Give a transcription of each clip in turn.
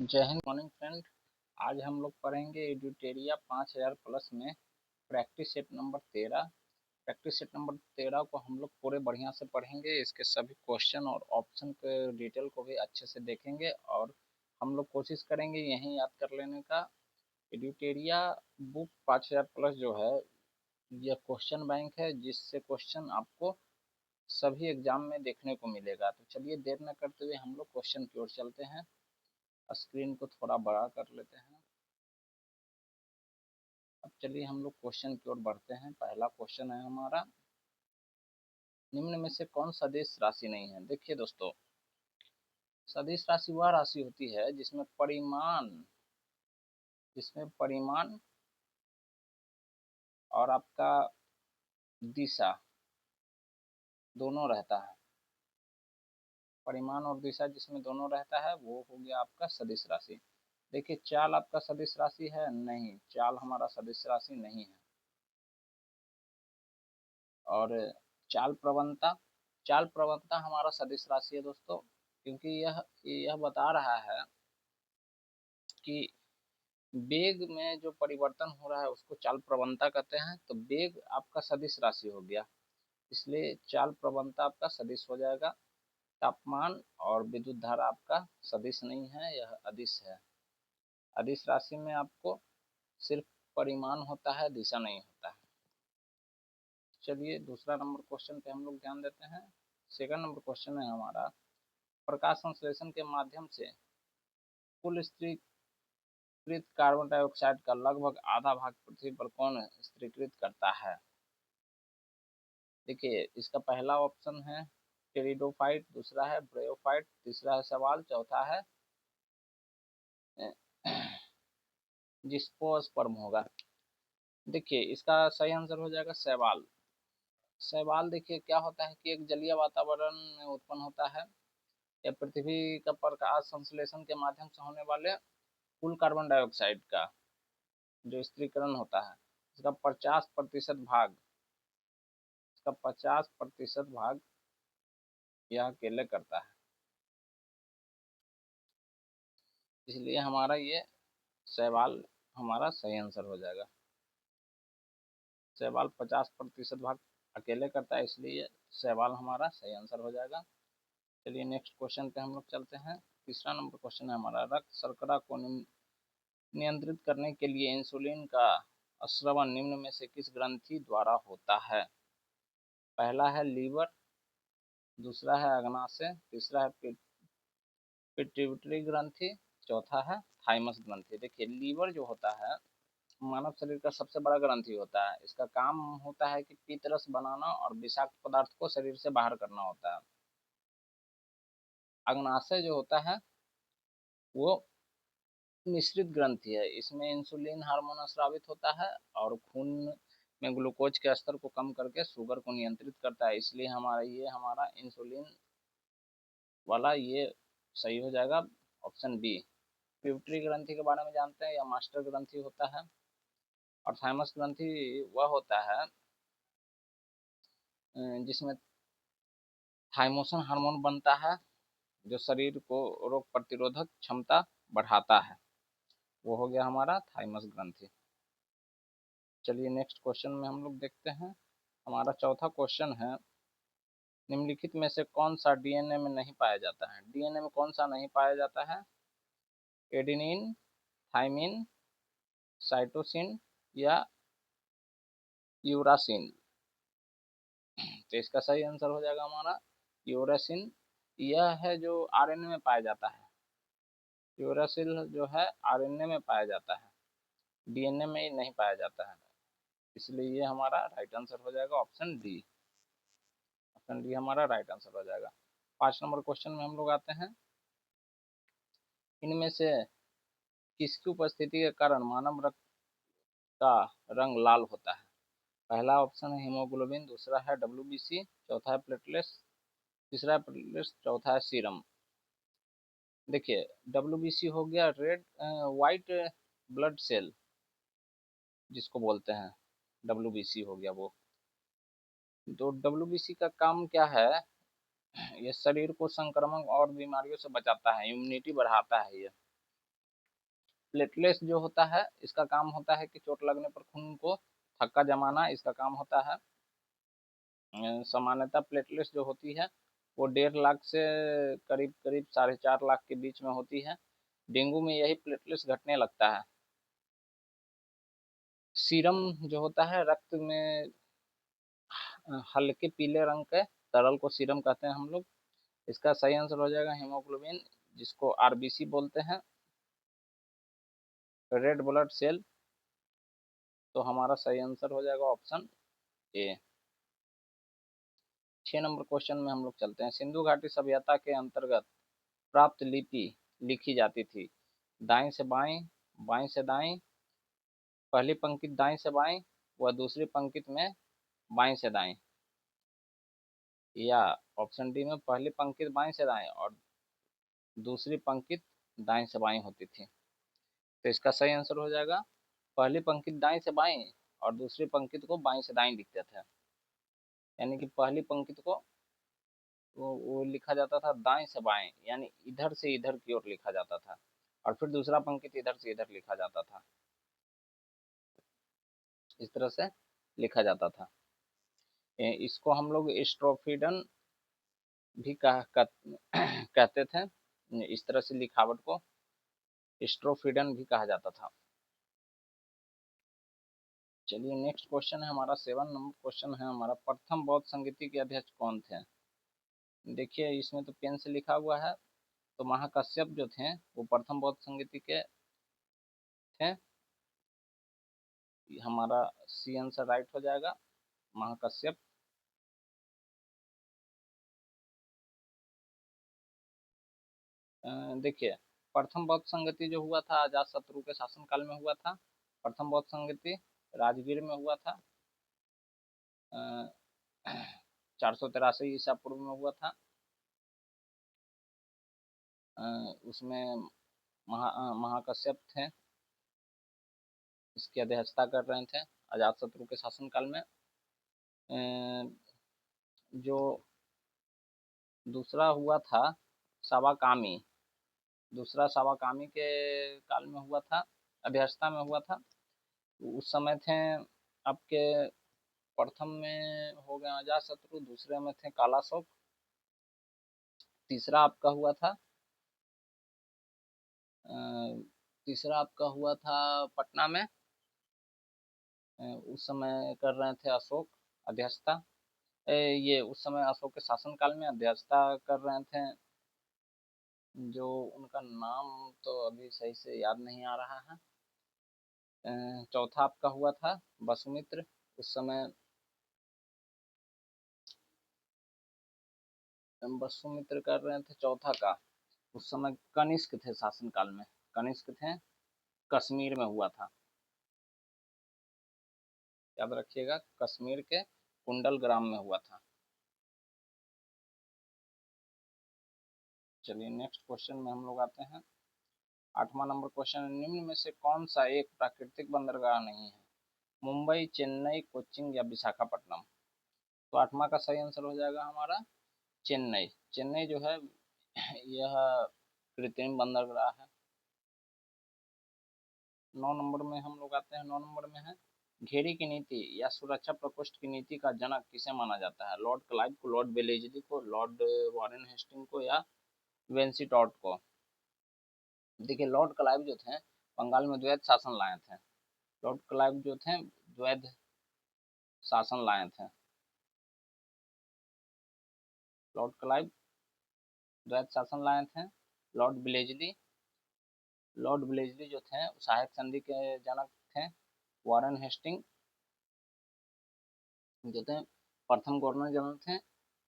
जय Hind. Morning friend. आज हम लोग पढ़ेंगे एड्यूटेरिया 5000 प्लस में practice set number 13। Practice set number 13 को हम लोग पूरे बढ़िया से पढ़ेंगे। इसके सभी क्वेश्चन और ऑप्शन के डिटेल को भी अच्छे से देखेंगे और हम लोग कोशिश करेंगे यहीं याद कर लेने का। एड्यूटेरिया बुक 5000 प्लस जो है यह क्वेश्चन बैंक है, जिससे क्वेश्चन आपको सभी एग्जाम में देखने को मिलेगा। तो चलिए देर न करते हुए हम लोग क्वेश्चन की ओर चलते हैं। स्क्रीन को थोड़ा बड़ा कर लेते हैं। अब चलिए हम लोग क्वेश्चन की ओर बढ़ते हैं। पहला क्वेश्चन है हमारा, निम्न में से कौन सदिश राशि नहीं है। देखिए दोस्तों, सदिश राशि वह राशि होती है जिसमें परिमाण और आपका दिशा दोनों रहता है। परिमाण और दिशा जिसमें दोनों रहता है वो हो गया आपका सदिश राशि। देखिए, चाल आपका सदिश राशि है? नहीं, चाल हमारा सदिश राशि नहीं है। और चाल प्रवणता हमारा सदिश राशि है दोस्तों, क्योंकि यह बता रहा है कि वेग में जो परिवर्तन हो रहा है उसको चाल प्रवणता कहते हैं। तो वेग आपका सदिश राशि हो गया, इसलिए चाल प्रवणता आपका सदिश हो जाएगा। तापमान और विद्युत धारा आपका सदिश नहीं है, यह अदिश है। अदिश राशि में आपको सिर्फ परिमाण होता है, दिशा नहीं होता है। चलिए दूसरा नंबर क्वेश्चन पे हम लोग ध्यान देते हैं। सेकंड नंबर क्वेश्चन है हमारा, प्रकाश संश्लेषण के माध्यम से कुल स्थिरीकृत कार्बन डाइऑक्साइड का लगभग आधा भाग पृथ्वी पर कौन स्थिरीकृत करता है। देखिए, इसका पहला ऑप्शन है टेरिडोफाइट, दूसरा है ब्रेयोफाइट, तीसरा है सवाल, चौथा है जिस्पोस्पर्म होगा। देखिए, इसका सही आंसर हो जाएगा शैवाल। शैवाल देखिए क्या होता है कि एक जलीय वातावरण में उत्पन्न होता है। यह पृथ्वी का प्रकाश संश्लेषण के माध्यम से होने वाले कुल कार्बन डाइऑक्साइड का जो स्थिरीकरण होता है, इसका 50% भाग यह अकेले करता है। इसलिए हमारा ये शैवाल हमारा सही आंसर हो जाएगा। शैवाल 50% भाग अकेले करता है, इसलिए शैवाल हमारा सही आंसर हो जाएगा। चलिए नेक्स्ट क्वेश्चन पे हम लोग चलते हैं। तीसरा नंबर क्वेश्चन है हमारा, रक्त शर्करा को नियंत्रित करने के लिए इंसुलिन का स्रवण निम्न में से किस ग्रंथि द्वारा होता है। पहला है लीवर, दूसरा है अग्नाशय, तीसरा है पिट्यूटरी ग्रंथि, चौथा है थाइमस ग्रंथि। देखिए, लीवर जो होता है मानव शरीर का सबसे बड़ा ग्रंथि होता है। इसका काम होता है कि पीतरस बनाना और विषाक्त पदार्थ को शरीर से बाहर करना होता है। अग्नाशय जो होता है वो मिश्रित ग्रंथि है, इसमें इंसुलिन हार्मोन स्रावित होता है और खून में ग्लूकोज के स्तर को कम करके शुगर को नियंत्रित करता है। इसलिए हमारा इंसुलिन वाला ये सही हो जाएगा, ऑप्शन बी। पिट्यूटरी ग्रंथि के बारे में जानते हैं, या मास्टर ग्रंथि होता है। और थाइमस ग्रंथि वह होता है जिसमें थाइमोसिन हार्मोन बनता है, जो शरीर को रोग प्रतिरोधक क्षमता बढ़ाता है। वो हो गया हमारा थाइमस ग्रंथि। चलिए नेक्स्ट क्वेश्चन में हम लोग देखते हैं। हमारा चौथा क्वेश्चन है, निम्नलिखित में से कौन सा डीएनए में नहीं पाया जाता है। डीएनए में कौन सा नहीं पाया जाता है? एडेनिन, थाइमिन, साइटोसिन या यूरासिल। तो इसका सही आंसर हो जाएगा हमारा यूरासिल। यह है जो आरएनए में पाया जाता है। यूरासिल जो है आरएनए में पाया जाता है, डीएनए में नहीं पाया जाता है। इसलिए ये हमारा राइट आंसर हो जाएगा, ऑप्शन डी। ऑप्शन डी हमारा राइट आंसर हो जाएगा। 5 नंबर क्वेश्चन में हम लोग आते हैं, इनमें से किसकी उपस्थिति के कारण मानव रक्त का रंग लाल होता है। पहला ऑप्शन है हीमोग्लोबिन, दूसरा है डब्ल्यूबीसी, चौथा है प्लेटलेट्स, तीसरा है प्लेटलेट्स, चौथा है सीरम। देखिए, डब्ल्यूबीसी हो गया रेड वाइट ब्लड सेल जिसको बोलते हैं, डब्ल्यूबीसी हो गया वो। तो डब्ल्यूबीसी का काम क्या है? ये शरीर को संक्रमण और बीमारियों से बचाता है, इम्यूनिटी बढ़ाता है ये। प्लेटलेट्स जो होता है इसका काम होता है कि चोट लगने पर खून को थक्का जमाना, इसका काम होता है। सामान्यतः प्लेटलेट्स जो होती है वो 1.5 लाख से करीब करीब 4.5 लाख के बीच में होती है। डेंगू में यही प्लेटलेट्स घटने लगता है। सीरम जो होता है रक्त में हल्के पीले रंग के तरल को सीरम कहते हैं हम लोग। इसका सही आंसर हो जाएगा हीमोग्लोबिन, जिसको आरबीसी बोलते हैं, रेड ब्लड सेल। तो हमारा सही आंसर हो जाएगा ऑप्शन ए। 6 नंबर क्वेश्चन में हम लोग चलते हैं। सिंधु घाटी सभ्यता के अंतर्गत प्राप्त लिपि लिखी जाती थी दाएं से बाएं, बाएं से दाएं, पहली पंक्ति दाएं से बाएं व दूसरी पंक्ति में बाएं से दाएं, या ऑप्शन डी में पहली पंक्ति बाएं से दाएं और दूसरी पंक्ति दाएं से बाएं होती थी। तो इसका सही आंसर हो जाएगा पहली पंक्ति दाएं से बाएं और दूसरी पंक्ति को बाएं से दाएं लिखते थे। यानी कि पहली पंक्ति को वो लिखा जाता था दाएं से बाएं, यानी इधर से इधर की ओर लिखा जाता था, और फिर दूसरा पंक्ति इधर से इधर लिखा जाता था। इस तरह से लिखा जाता था। इसको हम लोग स्ट्रोफिडन भी कहते थे। इस तरह से लिखावट को स्ट्रोफिडन भी कहा जाता था। चलिए नेक्स्ट क्वेश्चन है हमारा 7 नंबर क्वेश्चन है हमारा। प्रथम बौद्ध संगीति के अध्यक्ष कौन थे? देखिए इसमें तो पेन से लिखा हुआ है, तो महाकश्यप जो थे वो प्रथम बौद्ध संगीति के थे। हमारा सी आंसर राइट हो जाएगा, महाकश्यप। देखिए प्रथम बौद्ध संगति जो हुआ था अजात शत्रु के शासनकाल में हुआ था। प्रथम बौद्ध संगति राजगीर में हुआ था। 483 ईसा पूर्व में हुआ था। उसमें महाकश्यप थे, इसकी अध्यक्षता कर रहे थे अजात शत्रु के शासनकाल में। जो दूसरा हुआ था सावाकामी, दूसरा सावाकामी के काल में हुआ था, अध्यक्षता में हुआ था। उस समय थे आपके, प्रथम में हो गए अजात शत्रु, दूसरे में थे कालाशोक, तीसरा आपका हुआ था तीसरा आपका हुआ था पटना में। उस समय कर रहे थे अशोक अध्यक्षता। ये उस समय अशोक के शासनकाल में अध्यक्षता कर रहे थे, जो उनका नाम तो अभी सही से याद नहीं आ रहा है। चौथा आपका हुआ था वसुमित्र, उस समय वसुमित्र कर रहे थे चौथा का। उस समय कनिष्क थे शासनकाल में, कनिष्क थे, कश्मीर में हुआ था, याद रखिएगा, कश्मीर के कुंडल ग्राम में हुआ था। चलिए नेक्स्ट क्वेश्चन में हम लोग आते हैं। 8वां नंबर क्वेश्चन है, निम्न में से कौन सा एक प्राकृतिक बंदरगाह नहीं है? मुंबई, चेन्नई, कोच्चि या विशाखापट्टनम? तो 8वां का सही आंसर हो जाएगा हमारा चेन्नई। चेन्नई जो है यह कृत्रिम बंदरगाह है। 9 नंबर में हम लोग आते हैं। 9 नंबर में है, घेरी की नीति या सुरक्षा प्रकोष्ठ की नीति का जनक किसे माना जाता है? लॉर्ड क्लाइव को, लॉर्ड बेलेजली को, लॉर्ड वॉरेन हेस्टिंग को, या वेंसी टॉट को? देखिए लॉर्ड क्लाइव जो थे बंगाल में द्वैध शासन लाए थे। लॉर्ड क्लाइव जो थे द्वैध शासन लाए थे। लॉर्ड क्लाइव द्वैध शासन लाए थे। लॉर्ड ब्लेजली, लॉर्ड ब्लेजली जो थे सहायक संधि के जनक थे। वॉरेन हेस्टिंग जो थे प्रथम गवर्नर जनरल थे,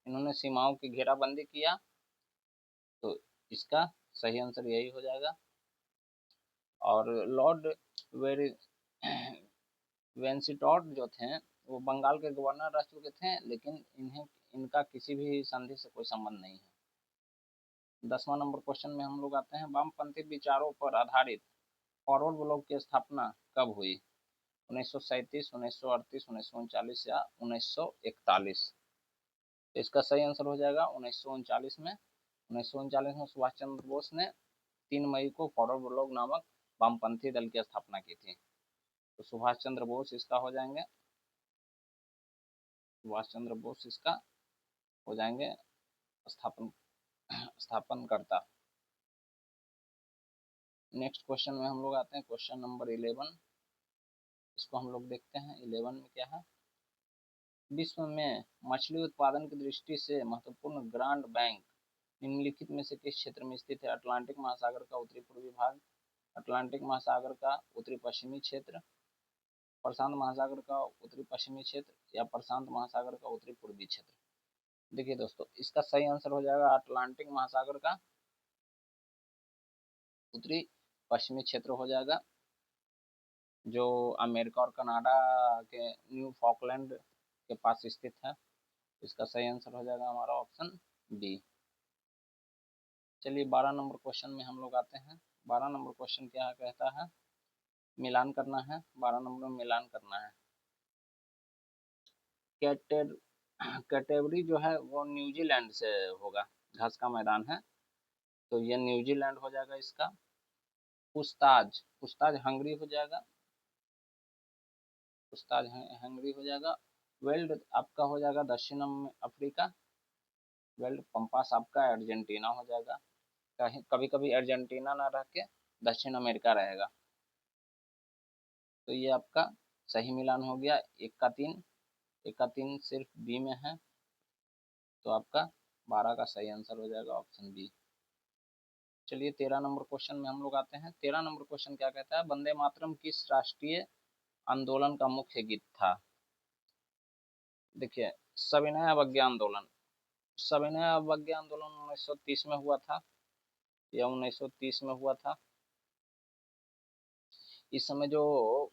इन्होंने सीमाओं की घेराबंदी किया। तो इसका सही आंसर यही हो जाएगा। और लॉर्ड वेंसिटॉट जो थे वो बंगाल के गवर्नर रह चुके थे, लेकिन इन्हें इनका किसी भी संधि से कोई संबंध नहीं है। 10वां नंबर क्वेश्चन में हम लोग आते हैं। वामपंथी विचारों पर आधारित फॉरवर्ड ब्लॉक की स्थापना कब हुई? 1937, 1938, 1939 या 1941? तो इसका सही आंसर हो जाएगा 1939 में। 1939 में सुभाष चंद्र बोस ने 3 मई को फॉरवर्ड ब्लॉक नामक वामपंथी दल की स्थापना की थी? तो सुभाष चंद्र बोस इसका हो जाएंगे, सुभाष चंद्र बोस इसका हो जाएंगे स्थापन स्थापनकर्ता। नेक्स्ट क्वेश्चन में हम लोग आते हैं, क्वेश्चन नंबर 11। इसको हम लोग देखते हैं 11 में क्या है। विश्व में मछली उत्पादन की दृष्टि से महत्वपूर्ण ग्रांड बैंक निम्नलिखित में से किस क्षेत्र में स्थित है? अटलांटिक महासागर का उत्तरी पूर्वी भाग, अटलांटिक महासागर का उत्तरी पश्चिमी क्षेत्र, प्रशांत महासागर का उत्तरी पश्चिमी क्षेत्र, या प्रशांत महासागर का उत्तरी पूर्वी क्षेत्र। देखिए दोस्तों, इसका सही आंसर हो जाएगा अटलांटिक महासागर का उत्तरी पश्चिमी क्षेत्र हो जाएगा, जो अमेरिका और कनाडा के न्यू फॉकलैंड के पास स्थित है। इसका सही आंसर हो जाएगा हमारा ऑप्शन बी। चलिए 12 नंबर क्वेश्चन में हम लोग आते हैं। 12 नंबर क्वेश्चन क्या कहता है? मिलान करना है, 12 नंबर में मिलान करना है। कैटेगरी जो है वो न्यूजीलैंड से होगा, घास का मैदान है, तो ये न्यूजीलैंड हो जाएगा इसका। पुछताछ, पुछताछ हंगरी हो जाएगा, पुछताछ हंगरी हो जाएगा। वेल्ड आपका हो जाएगा दक्षिण अफ्रीका, वेल्ड पंपास आपका अर्जेंटीना हो जाएगा। कभी कभी अर्जेंटीना ना रह के दक्षिण अमेरिका रहेगा। तो ये आपका सही मिलान हो गया, 1 का 3, 1 का 3 सिर्फ बी में है, तो आपका 12 का सही आंसर हो जाएगा ऑप्शन बी। चलिए 13 नंबर क्वेश्चन में हम लोग आते हैं। 13 नंबर क्वेश्चन क्या कहता है? वंदे मातरम किस राष्ट्रीय आंदोलन का मुख्य गीत था? देखिए, सविनय अवज्ञा आंदोलन, सविनय अवज्ञा आंदोलन 1930 में हुआ था, या 1930 में हुआ था। इस समय जो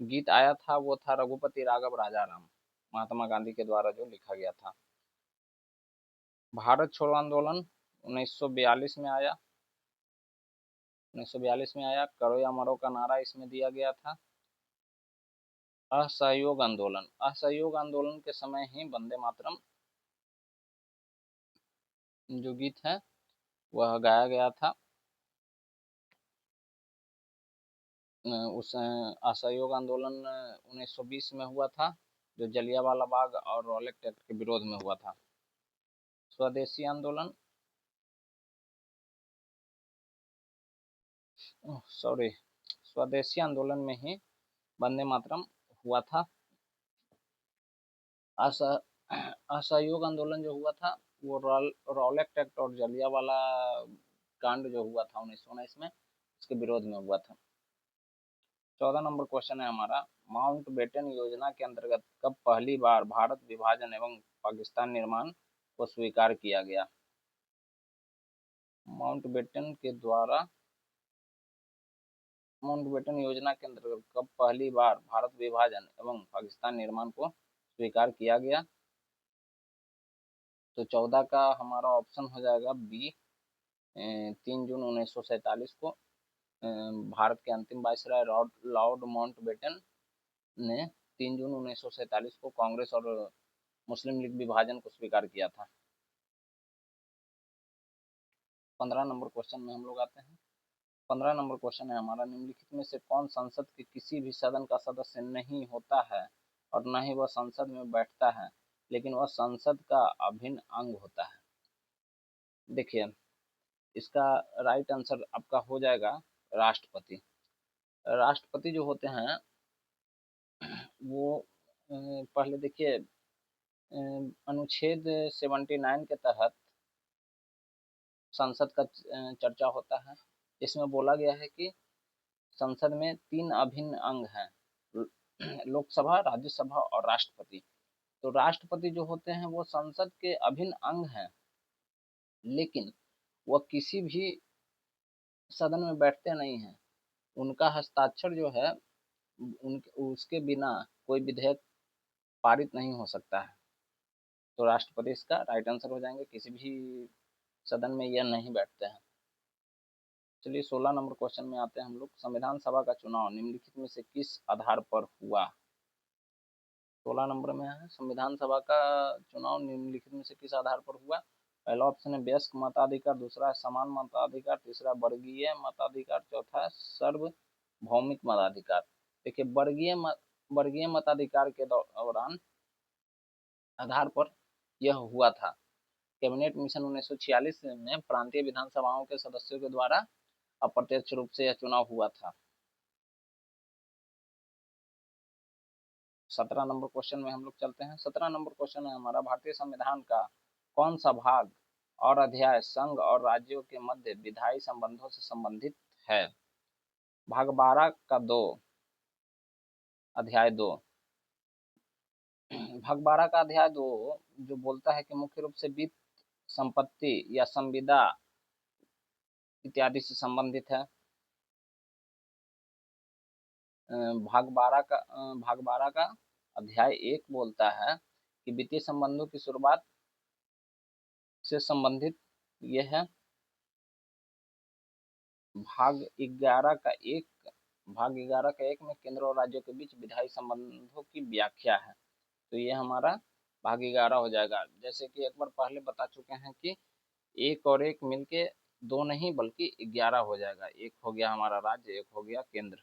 गीत आया था वो था रघुपति राघव राजाराम, महात्मा गांधी के द्वारा जो लिखा गया था। भारत छोड़ो आंदोलन 1942 में आया, 1942 में आया, करो या मरो का नारा इसमें दिया गया था। असहयोग आंदोलन, असहयोग आंदोलन के समय ही वंदे मातरम जो गीत है वह गाया गया था। उस असहयोग आंदोलन 1920 में हुआ था, जो जलियांवाला बाग और रॉलेट एक्ट के विरोध में हुआ था। स्वदेशी आंदोलन, सॉरी, स्वदेशी आंदोलन में ही वंदे मातरम हुआ था। असहयोग आंदोलन जो हुआ था वो रॉलेट एक्ट और जलियांवाला कांड जो हुआ था 1919 में, उसके विरोध में हुआ था। 14 नंबर क्वेश्चन है हमारा, माउंट बेटन योजना के अंतर्गत कब पहली बार भारत विभाजन एवं पाकिस्तान निर्माण को स्वीकार किया गया? माउंटबेटन के द्वारा, माउंटबेटन योजना के अंतर्गत कब पहली बार भारत विभाजन एवं पाकिस्तान निर्माण को स्वीकार किया गया? तो 14 का हमारा ऑप्शन हो जाएगा बी, 3 जून 1947 को भारत के अंतिम वायसराय लॉर्ड माउंटबेटन ने 3 जून 1947 को कांग्रेस और मुस्लिम लीग विभाजन को स्वीकार किया था। 15 नंबर क्वेश्चन में हम लोग आते हैं। 15 नंबर क्वेश्चन है हमारा, निम्नलिखित में से कौन संसद के किसी भी सदन का सदस्य नहीं होता है और न ही वह संसद में बैठता है, लेकिन वह संसद का अभिन्न अंग होता है? देखिए, इसका राइट आंसर आपका हो जाएगा राष्ट्रपति। राष्ट्रपति जो होते हैं वो पहले देखिए, अनुच्छेद 79 के तहत संसद का चर्चा होता है। इसमें बोला गया है कि संसद में 3 अभिन्न अंग हैं, लोकसभा, राज्यसभा और राष्ट्रपति। तो राष्ट्रपति जो होते हैं वो संसद के अभिन्न अंग हैं, लेकिन वह किसी भी सदन में बैठते नहीं हैं। उनका हस्ताक्षर जो है उसके बिना कोई विधेयक पारित नहीं हो सकता है। तो राष्ट्रपति इसका राइट आंसर हो जाएंगे, किसी भी सदन में यह नहीं बैठते हैं। चलिए 16 नंबर क्वेश्चन में आते हैं हम लोग। संविधान सभा का चुनाव निम्नलिखित में से किस आधार पर हुआ? 16 नंबर में है, संविधान सभा का चुनाव निम्नलिखित में से किस आधार पर हुआ? पहला ऑप्शन है वयस्क मताधिकार, दूसरा है समान मताधिकार, तीसरा वर्गीय मताधिकार, चौथा है सार्वभौमिक मताधिकार। देखिए वर्गीय मताधिकार के दौरान आधार पर यह हुआ था। कैबिनेट मिशन 1946 में प्रांतीय विधानसभाओं के सदस्यों के द्वारा अप्रत्यक्ष रूप से यह चुनाव हुआ था। 17 नंबर क्वेश्चन में हम लोग चलते हैं। 17 नंबर क्वेश्चन है हमारा, भारतीय संविधान का कौन सा भाग और अध्याय संघ और राज्यों के मध्य विधायी संबंधों से संबंधित है? भाग 12 का 2, अध्याय 2। भाग 12 का अध्याय 2 जो बोलता है कि मुख्य रूप से वित्त, संपत्ति या संविदा इत्यादि से संबंधित है। भाग 12 का अध्याय 1 बोलता है कि वित्तीय संबंधों की शुरुआत से संबंधित यह है। भाग 11 का 1 में केंद्र और राज्यों के बीच विधायी संबंधों की व्याख्या है। तो ये हमारा भाग 11 हो जाएगा। जैसे कि एक बार पहले बता चुके हैं कि एक और एक मिलके 2 नहीं बल्कि 11 हो जाएगा। एक हो गया हमारा राज्य, एक हो गया केंद्र,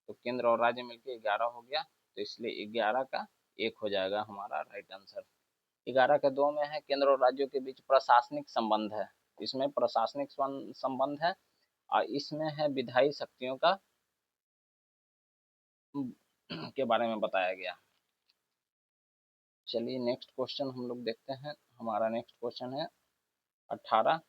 तो केंद्र और राज्य मिलके 11 हो गया, तो इसलिए 11 का 1 हो जाएगा हमारा राइट आंसर। 11 के 2 में है केंद्र और राज्यों के बीच प्रशासनिक संबंध है, इसमें प्रशासनिक संबंध है, और इसमें है विधायी शक्तियों का के बारे में बताया गया। चलिए नेक्स्ट क्वेश्चन हम लोग देखते हैं। हमारा नेक्स्ट क्वेश्चन है 18।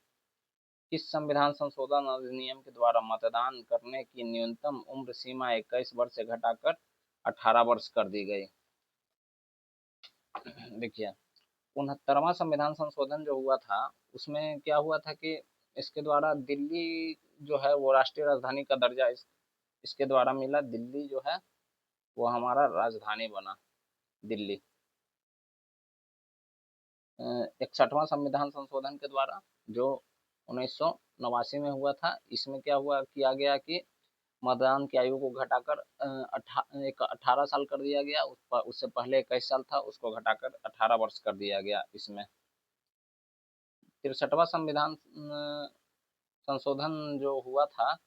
किस संविधान संशोधन अधिनियम के द्वारा मतदान करने की न्यूनतम उम्र सीमा 21 वर्ष से घटाकर 18 वर्ष कर दी गई? देखिए 69वां संविधान संशोधन जो हुआ था उसमें क्या हुआ था कि इसके द्वारा दिल्ली जो है वो राष्ट्रीय राजधानी का दर्जा इसके द्वारा मिला। दिल्ली जो है वो हमारा राजधानी बना, दिल्ली। 61वां संविधान संशोधन के द्वारा जो 1989 में हुआ था, इसमें क्या हुआ किया गया कि मतदान की आयु को घटाकर 18 साल कर दिया गया। उससे पहले 21 साल था, उसको घटाकर 18 वर्ष कर दिया गया इसमें। 63वां संविधान संशोधन जो हुआ था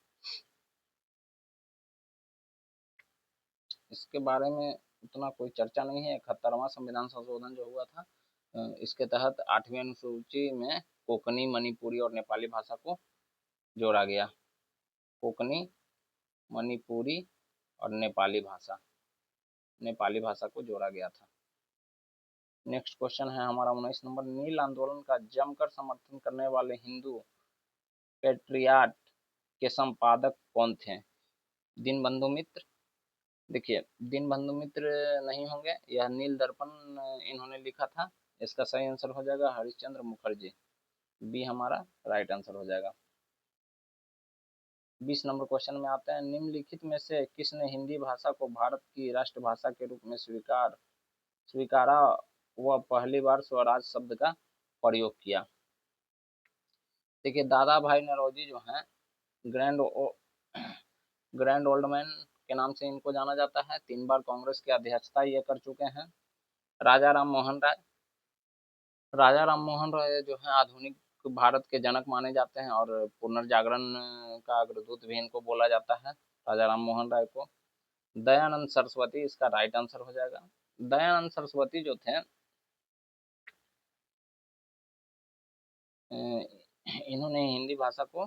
इसके बारे में उतना कोई चर्चा नहीं है। 71वां संविधान संशोधन जो हुआ था इसके तहत 8वीं अनुसूची में कोंकणी, मणिपुरी और नेपाली भाषा को जोड़ा गया। कोंकणी, मणिपुरी और नेपाली भाषा को जोड़ा गया था। नेक्स्ट क्वेश्चन है हमारा 19 नंबर, नील आंदोलन का जमकर समर्थन करने वाले हिंदू पेट्रियाट के संपादक कौन थे? दीनबंधु मित्र। देखिए दीनबंधु मित्र नहीं होंगे, यह नील दर्पण इन्होंने लिखा था। इसका सही आंसर हो जाएगा हरिश्चंद्र मुखर्जी, बी हमारा राइट आंसर हो जाएगा। 20 नंबर क्वेश्चन में आते हैं, निम्नलिखित में से किसने हिंदी भाषा को भारत की राष्ट्रभाषा के रूप में स्वीकारा व पहली बार स्वराज शब्द का प्रयोग किया? देखिए दादा भाई नौरोजी जो हैं ग्रैंड ओल्ड मैन के नाम से इनको जाना जाता है। 3 बार कांग्रेस की अध्यक्षता ये कर चुके हैं। राजा राम मोहन राय जो है आधुनिक भारत के जनक माने जाते हैं, और पुनर्जागरण का अग्रदूत भी इनको बोला जाता है, राजा राम मोहन राय को। दयानंद सरस्वती इसका राइट आंसर हो जाएगा। दयानंद सरस्वती जो थे इन्होंने हिंदी भाषा को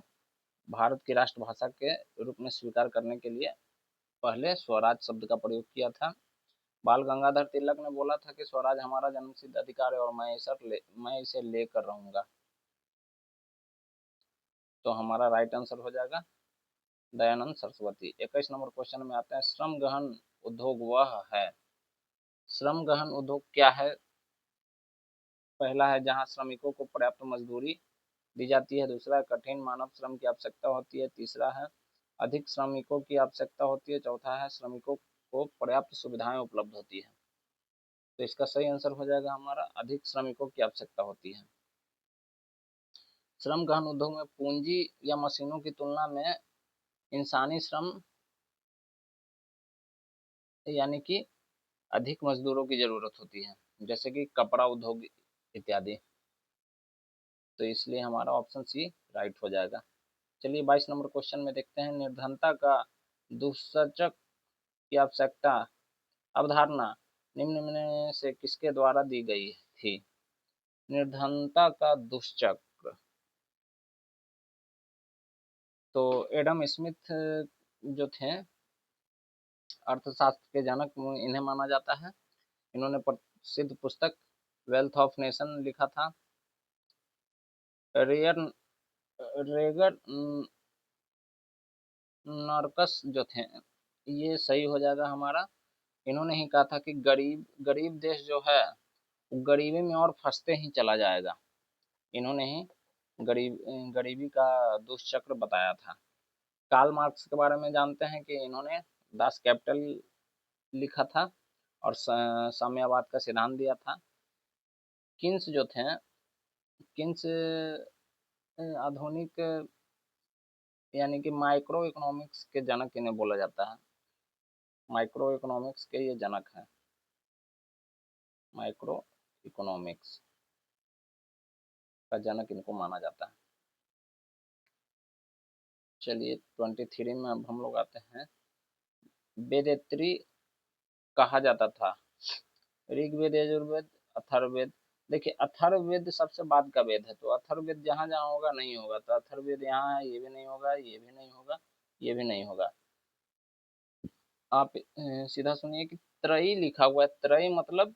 भारत की राष्ट्रभाषा के रूप में स्वीकार करने के लिए पहले स्वराज शब्द का प्रयोग किया था। बाल गंगाधर तिलक ने बोला था कि स्वराज हमारा जन्मसिद्ध अधिकार है और मैं इसे लेकर रहूंगा। तो हमारा राइट आंसर हो जाएगा दयानंद सरस्वती। 21 नंबर क्वेश्चन में आते हैं, श्रम गहन उद्योग वह है। श्रम गहन उद्योग क्या है? पहला है जहां श्रमिकों को पर्याप्त मजदूरी दी जाती है, दूसरा है कठिन मानव श्रम की आवश्यकता होती है, तीसरा है अधिक श्रमिकों की आवश्यकता होती है, चौथा है श्रमिकों को पर्याप्त सुविधाएं उपलब्ध होती है। तो इसका सही आंसर हो जाएगा हमारा अधिक श्रमिकों की आवश्यकता होती है। श्रम गहन उद्योग में पूंजी या मशीनों की तुलना में इंसानी श्रम यानी कि अधिक मजदूरों की जरूरत होती है, जैसे कि कपड़ा उद्योग इत्यादि। तो इसलिए हमारा ऑप्शन सी राइट हो जाएगा। चलिए 22 नंबर क्वेश्चन में देखते हैं, निर्धनता का दुष्सूचक की आवश्यकता अवधारणा निम्न में से किसके द्वारा दी गई थी? निर्धनता का दुष्चक्र, तो एडम स्मिथ जो थे अर्थशास्त्र के जनक, इन्हें माना जाता है। इन्होंने प्रसिद्ध पुस्तक वेल्थ ऑफ नेशन लिखा था। रेयर रेगर नॉर्कस जो थे, ये सही हो जाएगा हमारा। इन्होंने ही कहा था कि गरीब गरीब देश जो है गरीबी में और फंसते ही चला जाएगा। इन्होंने ही गरीबी का दुष्चक्र बताया था। कार्ल मार्क्स के बारे में जानते हैं कि इन्होंने दास कैपिटल लिखा था और साम्यवाद का सिद्धांत दिया था। किन्स जो थे, किन्स आधुनिक यानी कि माइक्रो इकोनॉमिक्स के जनक इन्हें बोला जाता है। माइक्रो इकोनॉमिक्स के ये जनक हैं, माइक्रो इकोनॉमिक्स का जनक इनको माना जाता है। चलिए 23 में अब हम लोग आते हैं। वेदेत्री कहा जाता था, ऋग्वेद, यजुर्वेद, अथर्ववेद। देखिए अथर्ववेद सबसे बाद का वेद है, तो अथर्ववेद जहाँ जहाँ होगा नहीं होगा, तो अथर्ववेद यहाँ है, ये भी नहीं होगा, ये भी नहीं होगा, ये भी नहीं होगा। आप सीधा सुनिए कि त्रयी लिखा हुआ है। त्रयी मतलब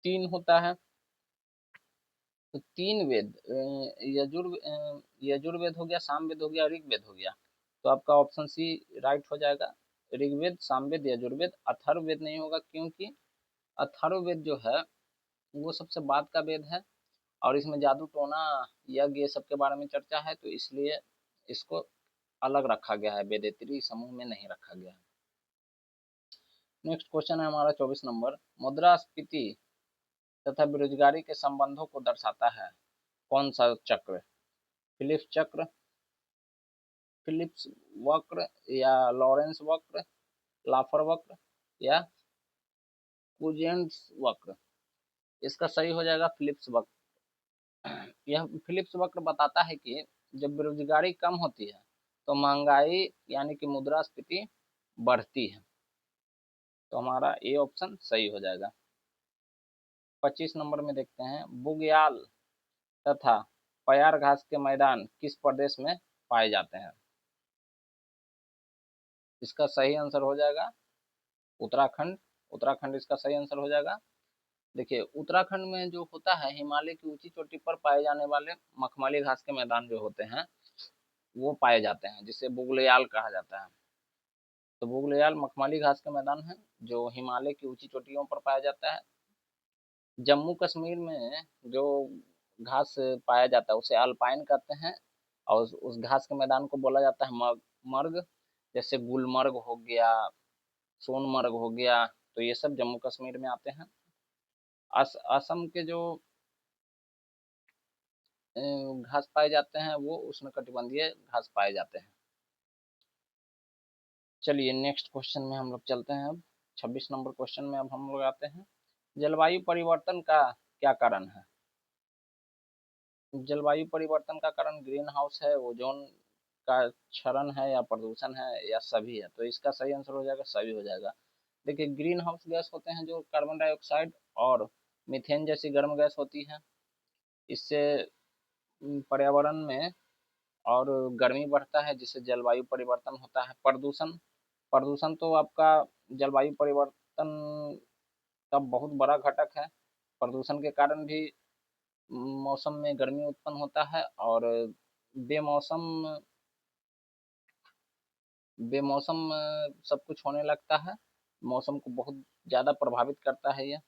3 होता है, तो 3 वेद, यजुर्वेद हो गया, सामवेद हो गया, ऋग्वेद हो गया। तो आपका ऑप्शन सी राइट हो जाएगा। ऋग्वेद, सामवेद, यजुर्वेद। अथर्ववेद नहीं होगा, क्योंकि अथर्ववेद जो है वो सबसे बाद का वेद है और इसमें जादू टोना यज्ञ ये सब के बारे में चर्चा है, तो इसलिए इसको अलग रखा गया है, वेदेत्री समूह में नहीं रखा गया है। नेक्स्ट क्वेश्चन है हमारा 24 नंबर, मुद्रास्फीति तथा बेरोजगारी के संबंधों को दर्शाता है कौन सा चक्र? फिलिप्स चक्र, फिलिप्स वक्र, या लॉरेंस वक्र, लाफर वक्र, या कुजेंट्स वक्र। इसका सही हो जाएगा फिलिप्स वक्र। यह फिलिप्स वक्र बताता है कि जब बेरोजगारी कम होती है तो महंगाई यानी कि मुद्रास्फीति बढ़ती है। तो हमारा ए ऑप्शन सही हो जाएगा। 25 नंबर में देखते हैं, बुग्याल तथा प्यार घास के मैदान किस प्रदेश में पाए जाते हैं? इसका सही आंसर हो जाएगा उत्तराखंड। उत्तराखंड इसका सही आंसर हो जाएगा। देखिए उत्तराखंड में जो होता है, हिमालय की ऊंची चोटी पर पाए जाने वाले मखमली घास के मैदान जो होते हैं वो पाए जाते हैं, जिसे बुग्याल कहा जाता है। तो बुग्याल मखमली घास के मैदान है जो हिमालय की ऊंची चोटियों पर पाया जाता है। जम्मू कश्मीर में जो घास पाया जाता है उसे अल्पाइन कहते हैं, और उस घास के मैदान को बोला जाता है मर्ग। जैसे गुलमर्ग हो गया, सोनमर्ग हो गया, तो ये सब जम्मू कश्मीर में आते हैं। असम के जो घास पाए जाते हैं वो उष्णकटिबंधीय घास पाए जाते हैं। चलिए नेक्स्ट क्वेश्चन में हम लोग चलते हैं। अब 26 नंबर क्वेश्चन में अब हम लोग आते हैं, जलवायु परिवर्तन का क्या कारण है? जलवायु परिवर्तन का कारण ग्रीन हाउस है, ओजोन का क्षरण है, या प्रदूषण है, या सभी है? तो इसका सही आंसर हो जाएगा सभी हो जाएगा। देखिए ग्रीन हाउस गैस होते हैं जो कार्बन डाइऑक्साइड और मीथेन जैसी गर्म गैस होती है। इससे पर्यावरण में और गर्मी बढ़ता है, जिससे जलवायु परिवर्तन होता है। प्रदूषण, प्रदूषण तो आपका जलवायु परिवर्तन का बहुत बड़ा घटक है। प्रदूषण के कारण भी मौसम में गर्मी उत्पन्न होता है और बेमौसम बेमौसम सब कुछ होने लगता है। मौसम को बहुत ज़्यादा प्रभावित करता है ये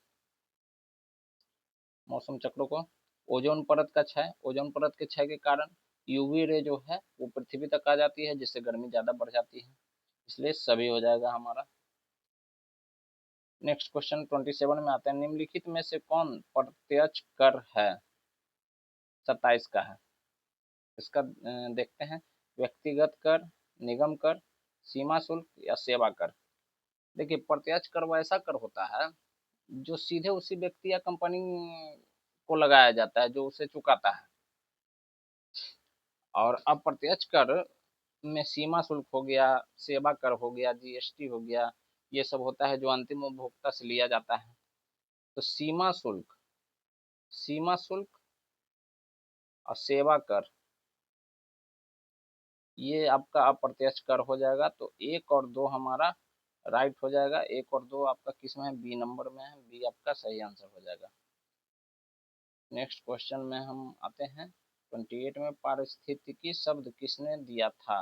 मौसम चक्रों को। ओजोन परत का क्षय, ओजोन परत के क्षय के कारण यूवी रे जो है वो पृथ्वी तक आ जाती है, जिससे गर्मी ज़्यादा बढ़ जाती है। इसलिए सभी हो जाएगा हमारा। नेक्स्ट क्वेश्चन 27 में आते हैं, निम्नलिखित में से कौन प्रत्यक्ष कर है? 27 का है। इसका देखते हैं, व्यक्तिगत कर, निगम कर, सीमा शुल्क, या सेवा कर। देखिए प्रत्यक्ष कर वैसा कर होता है जो सीधे उसी व्यक्ति या कंपनी को लगाया जाता है जो उसे चुकाता है। और अप्रत्यक्ष कर में सीमा शुल्क हो गया, सेवा कर हो गया, जीएसटी हो गया, ये सब होता है जो अंतिम उपभोक्ता से लिया जाता है। तो सीमा शुल्क और सेवा कर ये आपका अप्रत्यक्ष कर हो जाएगा। तो 1 और 2 हमारा राइट हो जाएगा। 1 और 2 आपका किस में है? बी नंबर में है। बी आपका सही आंसर हो जाएगा। नेक्स्ट क्वेश्चन में हम आते हैं 28 में। पारिस्थितिकी शब्द किसने दिया था?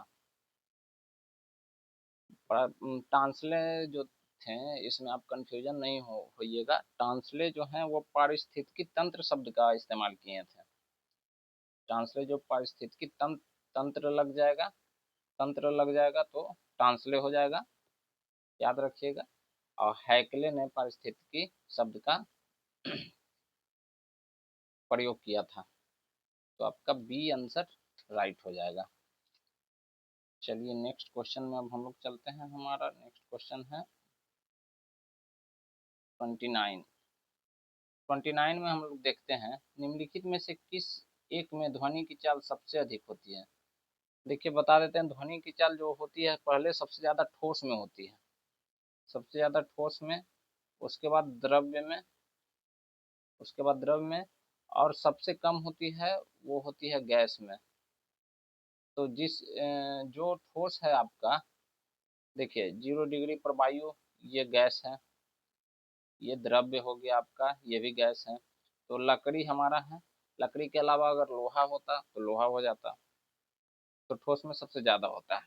टांसले जो थे, इसमें आप कंफ्यूजन नहीं होइएगा। टांसले जो हैं वो पारिस्थितिकी तंत्र शब्द का इस्तेमाल किए थे। टांसले जो पारिस्थितिकी तंत्र लग जाएगा, तंत्र लग जाएगा तो टांसले हो जाएगा, याद रखिएगा। और हैकले ने पारिस्थितिकी शब्द का प्रयोग किया था। तो आपका बी आंसर राइट हो जाएगा। चलिए नेक्स्ट क्वेश्चन में अब हम लोग चलते हैं। हमारा नेक्स्ट क्वेश्चन है 29। 29 में हम लोग देखते हैं निम्नलिखित में से किस एक में ध्वनि की चाल सबसे अधिक होती है? देखिए बता देते हैं, ध्वनि की चाल जो होती है पहले सबसे ज्यादा ठोस में होती है, सबसे ज्यादा ठोस में, उसके बाद द्रव्य में, उसके बाद द्रव्य में, और सबसे कम होती है वो होती है गैस में। तो जो ठोस है आपका, देखिए 0 डिग्री पर वायु, ये गैस है। ये द्रव्य हो गया आपका, ये भी गैस है। तो लकड़ी हमारा है। लकड़ी के अलावा अगर लोहा होता तो लोहा हो जाता। तो ठोस में सबसे ज्यादा होता है।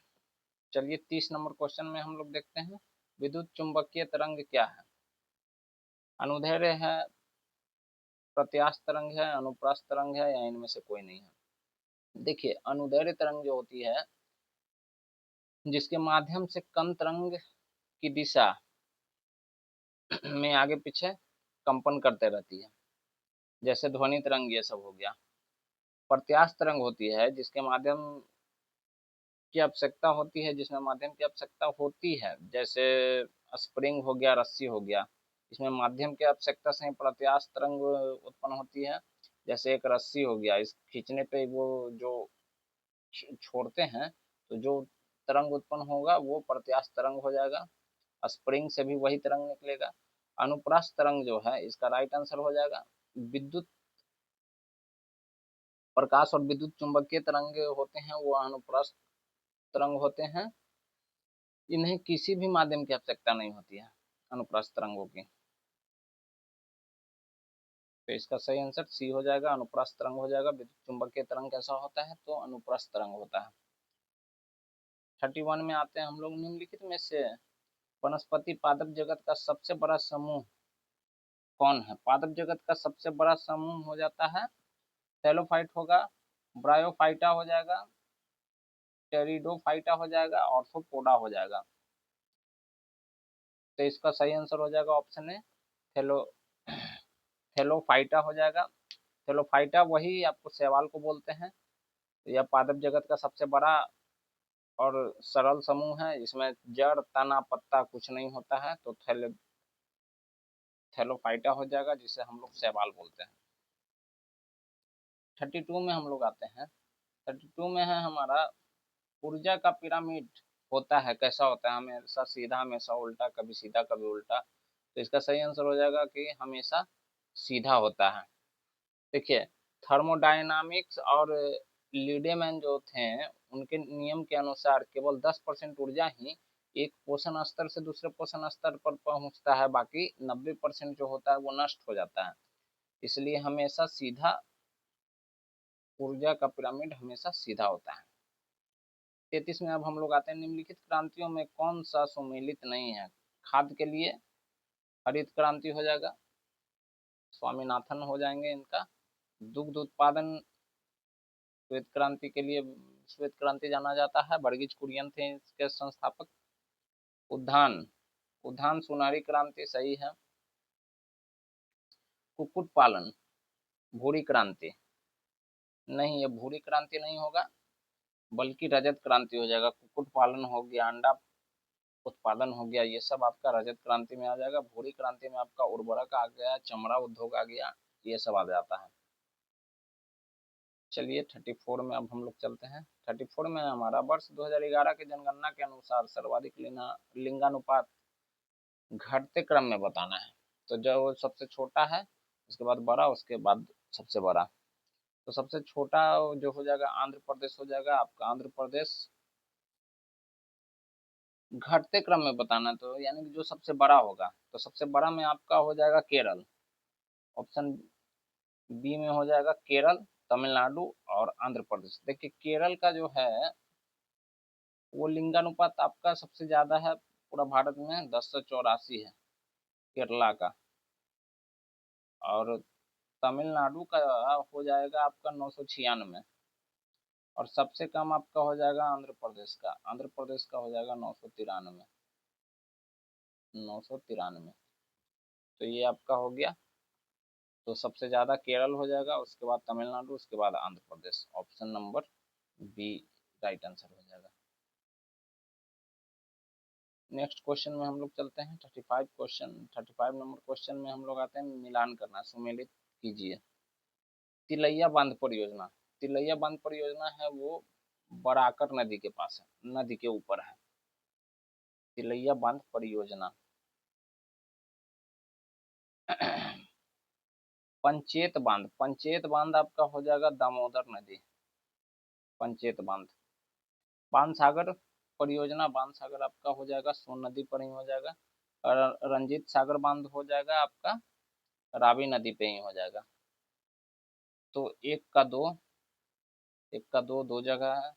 चलिए 30 नंबर क्वेश्चन में हम लोग देखते हैं विद्युत चुंबकीय तरंग क्या है? अनुदैर्ध्य है, प्रत्यास्थ तरंग है, अनुप्रस्थ तरंग है, या इनमें से कोई नहीं है? देखिए अनुदैर्ध्य तरंग जो होती है, जिसके माध्यम से कण तरंग की दिशा में आगे पीछे कंपन करते रहती है, जैसे ध्वनि तरंग ये सब हो गया। प्रत्यास्थ तरंग होती है जिसके माध्यम की आवश्यकता होती है, जिसमें माध्यम की आवश्यकता होती है, जैसे स्प्रिंग हो गया, रस्सी हो गया। इसमें माध्यम की आवश्यकता से प्रत्यास्थ तरंग उत्पन्न होती है। जैसे एक रस्सी हो गया, इस खींचने पे वो जो छोड़ते हैं तो जो तरंग उत्पन्न होगा वो प्रत्यास्थ तरंग हो जाएगा। स्प्रिंग से भी वही तरंग निकलेगा। अनुप्रस्थ तरंग जो है इसका राइट आंसर हो जाएगा। विद्युत प्रकाश और विद्युत चुंबकीय तरंग होते हैं वो अनुप्रस्थ तरंग होते हैं। इन्हें किसी भी माध्यम की आवश्यकता नहीं होती है अनुप्रस्थ तरंगों की। तो इसका सही आंसर सी हो जाएगा, अनुप्रस्थ तरंग हो जाएगा। विद्युत चुंबकीय तरंग कैसा होता है? तो अनुप्रस्थ तरंग होता है। 31 में आते हैं हम लोग। निम्नलिखित में से वनस्पति पादप जगत का सबसे बड़ा समूह कौन है? पादप जगत का सबसे बड़ा समूह हो जाता है टेलोफाइट होगा, ब्रायोफाइटा हो जाएगा, टेरिडोफाइटा हो जाएगा, ऑर्थोपोडा हो जाएगा। तो इसका सही आंसर हो जाएगा ऑप्शन ए, थेलो थेलोफाइटा हो जाएगा। थेलोफाइटा वही आपको शैवाल को बोलते हैं। तो यह पादप जगत का सबसे बड़ा और सरल समूह है। इसमें जड़, तना, पत्ता कुछ नहीं होता है। तो थेलोफाइटा हो जाएगा, जिसे हम लोग शैवाल बोलते हैं। 32 में हम लोग आते हैं। 32 में है हमारा ऊर्जा का पिरामिड होता है, कैसा होता है? हमेशा सीधा, हमेशा उल्टा, कभी सीधा कभी उल्टा। तो इसका सही आंसर हो जाएगा कि हमेशा सीधा होता है। देखिए थर्मोडायनामिक्स और लीडेमैन जो थे, उनके नियम के अनुसार केवल 10% ऊर्जा ही एक पोषण स्तर से दूसरे पोषण स्तर पर पहुंचता है, बाकी 90% जो होता है वो नष्ट हो जाता है। इसलिए हमेशा सीधा, ऊर्जा का पिरामिड हमेशा सीधा होता है। 33 में अब हम लोग आते हैं। निम्नलिखित क्रांतियों में कौन सा सुमेलित नहीं है? खाद के लिए हरित क्रांति हो जाएगा, स्वामीनाथन हो जाएंगे इनका। दुग्ध उत्पादन श्वेत क्रांति के लिए श्वेत क्रांति जाना जाता है, वर्गीज कुरियन थे इसके संस्थापक। उद्यान, उद्यान सुनहरी क्रांति सही है। कुक्कुट पालन भूरी क्रांति, नहीं ये भूरी क्रांति नहीं होगा, बल्कि रजत क्रांति हो जाएगा। कुक्कुट पालन हो गया, अंडा उत्पादन हो गया, ये सब आपका रजत क्रांति में आ जाएगा। भूरी क्रांति में आपका उर्वरक आ गया, चमड़ा उद्योग आ गया, ये सब आ जाता है। चलिए 34 में अब हम लोग चलते हैं। 34 में हमारा वर्ष 2011 की जनगणना के अनुसार सर्वाधिक लिंगानुपात घटते क्रम में बताना है। तो जो सबसे छोटा है, उसके बाद बड़ा, उसके बाद सबसे बड़ा। तो सबसे छोटा जो हो जाएगा आंध्र प्रदेश हो जाएगा आपका। आंध्र प्रदेश घटते क्रम में बताना, तो यानी कि जो सबसे बड़ा होगा, तो सबसे बड़ा में आपका हो जाएगा केरल। ऑप्शन बी में हो जाएगा केरल, तमिलनाडु और आंध्र प्रदेश। देखिए केरल का जो है वो लिंगानुपात आपका सबसे ज्यादा है पूरा भारत में, 1084 है केरला का। और तमिलनाडु का हो जाएगा आपका 996। और सबसे कम आपका हो जाएगा आंध्र प्रदेश का। आंध्र प्रदेश का हो जाएगा 993। 993। तो ये आपका हो गया। तो सबसे ज्यादा केरल हो जाएगा, उसके बाद तमिलनाडु, उसके बाद Andhra Pradesh. Option number B right answer हो जाएगा। नेक्स्ट क्वेश्चन में हम लोग चलते हैं। 35 क्वेश्चन, 35 नंबर क्वेश्चन में हम लोग आते हैं मिलान करना। सुमेलित कीजिए। तिलैया बांध परियोजना। तिलैया बांध परियोजना है वो बराकर नदी के पास है, नदी के ऊपर है तिलैया बांध परियोजना। पंचेत बांध, पंचेत बांध आपका हो जाएगा दामोदर नदी। पंचेत बांध। बाण सागर परियोजना, बाण सागर आपका हो जाएगा सोन नदी पर ही हो जाएगा। और रंजीत सागर बांध हो जाएगा आपका रावी नदी पे ही हो जाएगा। तो एक का दो जगह है।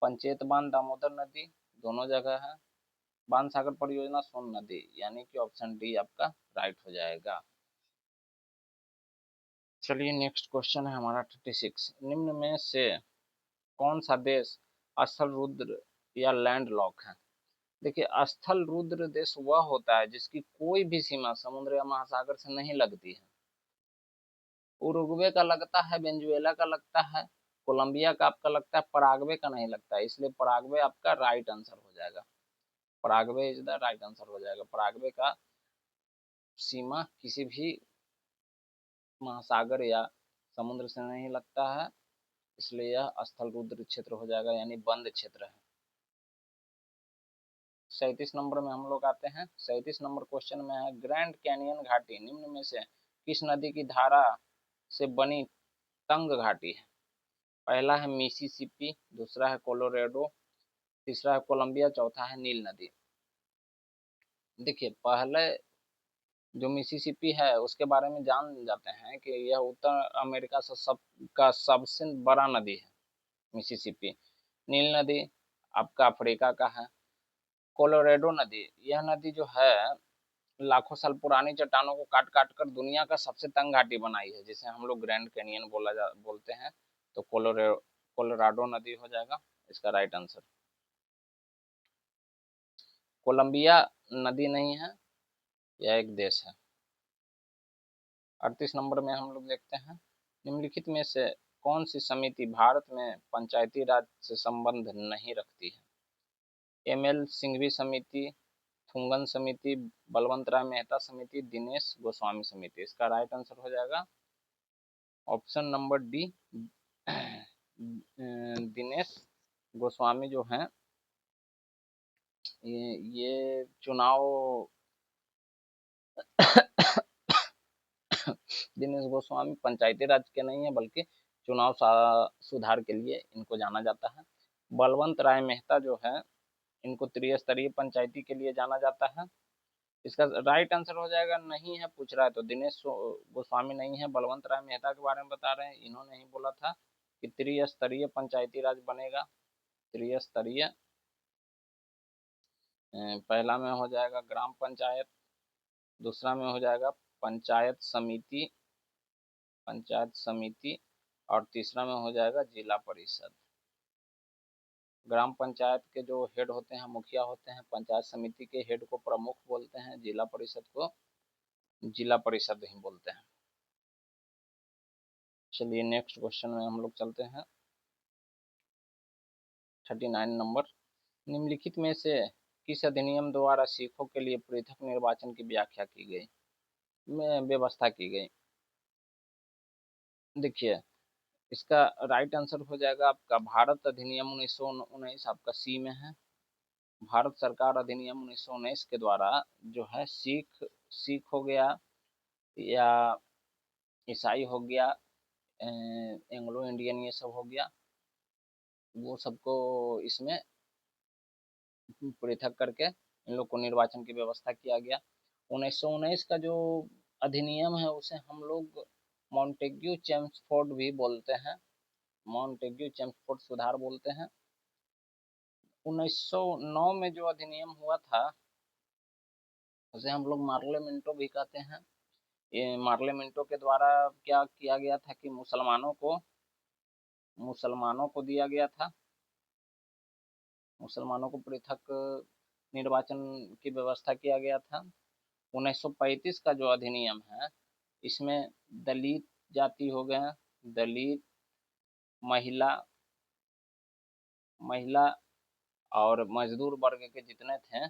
पंचेत बांध दामोदर नदी दोनों जगह है। बाण सागर परियोजना सोन नदी, यानी कि ऑप्शन डी आपका राइट हो जाएगा। चलिए नेक्स्ट क्वेश्चन है हमारा 36। निम्न में से कौन सा देश स्थल रुद्र या लैंड लॉक है? देखिए स्थल रुद्र देश वह होता है जिसकी कोई भी सीमा समुद्र या महासागर से नहीं लगती है। उरुग्वे का लगता है, वेनेजुएला का लगता है, कोलंबिया का आपका लगता है, पराग्वे का नहीं लगता है, इसलिए पराग्वे आपका राइट आंसर हो जाएगा। Paraguay is the right answer हो जाएगा। पराग्वे का सीमा किसी भी महासागर या समुद्र से नहीं लगता है, इसलिए यह स्थल रुद्र क्षेत्र हो जाएगा, यानी बंद क्षेत्र है। 37 नंबर में हम लोग आते हैं। 37 नंबर क्वेश्चन में है ग्रैंड कैनियन घाटी निम्न में से किस नदी की धारा से बनी तंग घाटी है? पहला है मिसिसिपी, दूसरा है कोलोराडो, तीसरा है कोलंबिया, चौथा है नील नदी। देखिए पहले जो मिसिसिपी है उसके बारे में जान जाते हैं कि यह उत्तर अमेरिका से का सबसे बड़ा नदी है मिसिसिपी। नील नदी आपका अफ्रीका का है। कोलोराडो नदी, यह नदी जो है लाखों साल पुरानी चट्टानों को काट काट कर दुनिया का सबसे तंग घाटी बनाई है, जिसे हम लोग ग्रैंड कैनियन बोलते हैं। तो कोलोराडो नदी हो जाएगा इसका राइट आंसर। कोलंबिया नदी नहीं है, यह एक देश है। 38 नंबर में हम लोग देखते हैं निम्नलिखित में से कौन सी समिति भारत में पंचायती राज से संबंध नहीं रखती है? एमएल सिंघवी समिति, थुंगन समिति, बलवंत राय मेहता समिति, दिनेश गोस्वामी समिति। इसका राइट आंसर हो जाएगा option number D Dinesh Goswami जो हैं ये चुनाव दिनेश गोस्वामी पंचायती राज के नहीं है, बल्कि चुनाव सुधार के लिए इनको जाना जाता है। बलवंत राय मेहता जो है इनको त्रिस्तरीय पंचायती के लिए जाना जाता है। इसका राइट आंसर हो जाएगा नहीं है पूछ रहा है तो दिनेश गोस्वामी नहीं है, बलवंत राय मेहता के बारे में बता रहे हैं। इन्होंने ही बोला था कि त्रिस्तरीय पंचायती राज बनेगा। त्रिस्तरीय पहला में हो जाएगा ग्राम पंचायत, दूसरा में हो जाएगा पंचायत समिति, पंचायत समिति, और तीसरा में हो जाएगा जिला परिषद। ग्राम पंचायत के जो हेड होते हैं मुखिया होते हैं, पंचायत समिति के हेड को प्रमुख बोलते हैं, जिला परिषद को जिला परिषद ही बोलते हैं। चलिए नेक्स्ट क्वेश्चन में हम लोग चलते हैं। 39 नंबर निम्नलिखित में से किस अधिनियम द्वारा सिखों के लिए पृथक निर्वाचन की व्याख्या की गई, में व्यवस्था की गई? देखिए, इसका राइट आंसर हो जाएगा आपका भारत अधिनियम 1919, आपका सी में है। भारत सरकार अधिनियम 1919 के द्वारा जो है सिख सिख हो गया या ईसाई हो गया, एंग्लो इंडियन ये सब हो गया, वो सबको इसमें पृथक करके इन लोग को निर्वाचन की व्यवस्था किया गया। 1919 का जो अधिनियम है उसे हम लोग मॉन्टेग्यू चेम्सफोर्ड भी बोलते हैं, मॉन्टेग्यू चेम्सफोर्ड सुधार बोलते हैं। 1909 में जो अधिनियम हुआ था उसे हम लोग मार्लेमेंटो भी कहते हैं। ये मार्लेमेंटो के द्वारा क्या किया गया था कि मुसलमानों को दिया गया था, मुसलमानों को पृथक निर्वाचन की व्यवस्था किया गया था। 1935 का जो अधिनियम है इसमें दलित जाति हो गए, दलित, महिला महिला और मजदूर वर्ग के जितने थे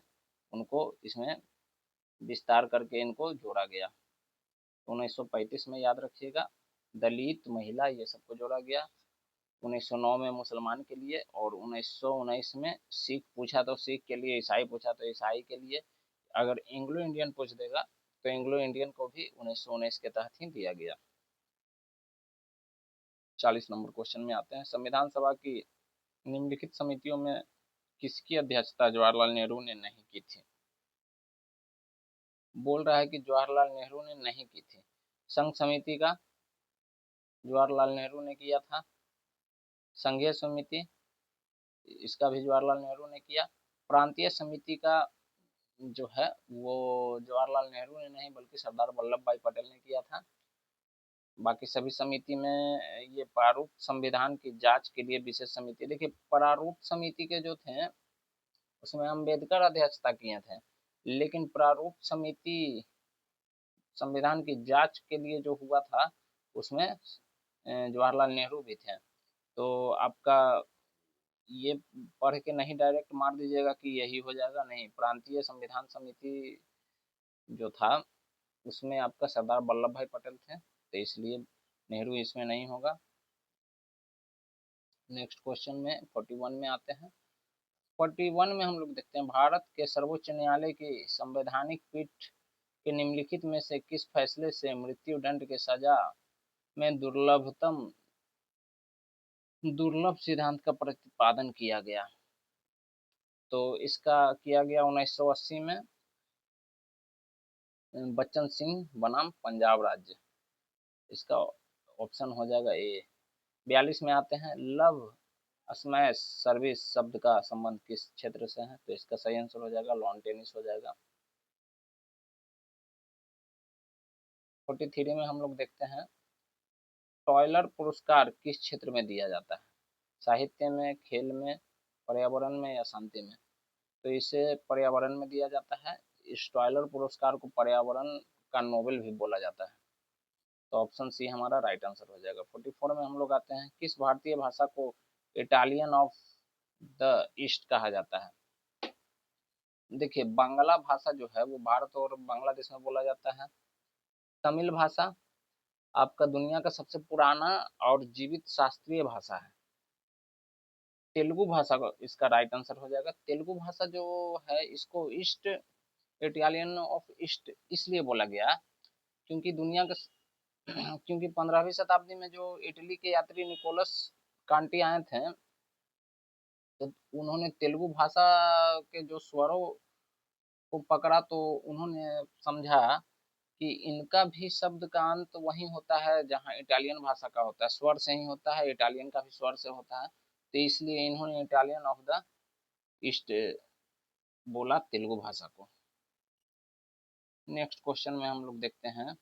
उनको इसमें विस्तार करके इनको जोड़ा गया। 1935 में याद रखिएगा, दलित, महिला ये सबको जोड़ा गया। 1909 में मुसलमान के लिए, और 1919 में सिख पूछा तो सिख के लिए, ईसाई पूछा तो ईसाई के लिए। अगर एंग्लो इंडियन पूछ देगा तो एंग्लो इंडियन को भी 1919 के तहत ही दिया गया। 40 नंबर क्वेश्चन में आते हैं। संविधान सभा की निम्नलिखित समितियों में किसकी अध्यक्षता जवाहरलाल नेहरू ने नहीं की थी? बोल रहा है कि जवाहरलाल नेहरू ने नहीं की थी। संघ समिति का जवाहरलाल नेहरू ने किया था, संघीय समिति इसका भी जवाहरलाल नेहरू ने किया, प्रांतीय समिति का जो है वो जवाहरलाल नेहरू ने नहीं बल्कि सरदार वल्लभ भाई पटेल ने किया था। बाकी सभी समिति में ये प्रारूप संविधान की जांच के लिए विशेष समिति, देखिए प्रारूप समिति के जो थे उसमें अम्बेडकर अध्यक्षता किए थे, लेकिन प्रारूप समिति संविधान की जांच के लिए जो हुआ था उसमें जवाहरलाल नेहरू भी थे। तो आपका ये पढ़ के नहीं डायरेक्ट मार दीजिएगा कि यही हो जाएगा, नहीं, प्रांतीय संविधान समिति जो था उसमें आपका सरदार वल्लभ भाई पटेल थे, तो इसलिए नेहरू इसमें नहीं होगा। नेक्स्ट क्वेश्चन में 41 में आते हैं। 41 में हम लोग देखते हैं, भारत के सर्वोच्च न्यायालय की संवैधानिक पीठ के निम्नलिखित में से किस फैसले से मृत्यु दंड की सजा में दुर्लभ सिद्धांत का प्रतिपादन किया गया? तो इसका किया गया 1980 में, बच्चन सिंह बनाम पंजाब राज्य, इसका ऑप्शन हो जाएगा ए। 42 में आते हैं, लव स्मैश सर्विस शब्द का संबंध किस क्षेत्र से है? तो इसका सही आंसर हो जाएगा लॉन टेनिस हो जाएगा। 43 में हम लोग देखते हैं, टॉयलर पुरस्कार किस क्षेत्र में दिया जाता है? साहित्य में, खेल में, पर्यावरण में या शांति में? तो इसे पर्यावरण में दिया जाता है। इस टॉयलर पुरस्कार को पर्यावरण का नोबेल भी बोला जाता है। तो ऑप्शन सी हमारा राइट आंसर हो जाएगा। 44 में हम लोग आते हैं, किस भारतीय भाषा को इटालियन ऑफ द ईस्ट कहा जाता है? देखिए, बांग्ला भाषा जो है वो भारत और बांग्लादेश में बोला जाता है। तमिल भाषा आपका दुनिया का सबसे पुराना और जीवित शास्त्रीय भाषा है। तेलुगु भाषा का इसका राइट आंसर हो जाएगा। तेलुगु भाषा जो है इसको ईस्ट इटालियन ऑफ ईस्ट इसलिए बोला गया क्योंकि दुनिया का क्योंकि 15वीं शताब्दी में जो इटली के यात्री निकोलस कांटी आए थे तो उन्होंने तेलुगु भाषा के जो स्वरों को पकड़ा, तो उन्होंने समझा कि इनका भी शब्द का अंत वहीं होता है जहाँ इटालियन भाषा का होता है, स्वर से ही होता है, इटालियन का भी स्वर से होता है, तो इसलिए इन्होंने इटालियन ऑफ द ईस्ट बोला तेलुगु भाषा को। नेक्स्ट क्वेश्चन में हम लोग देखते हैं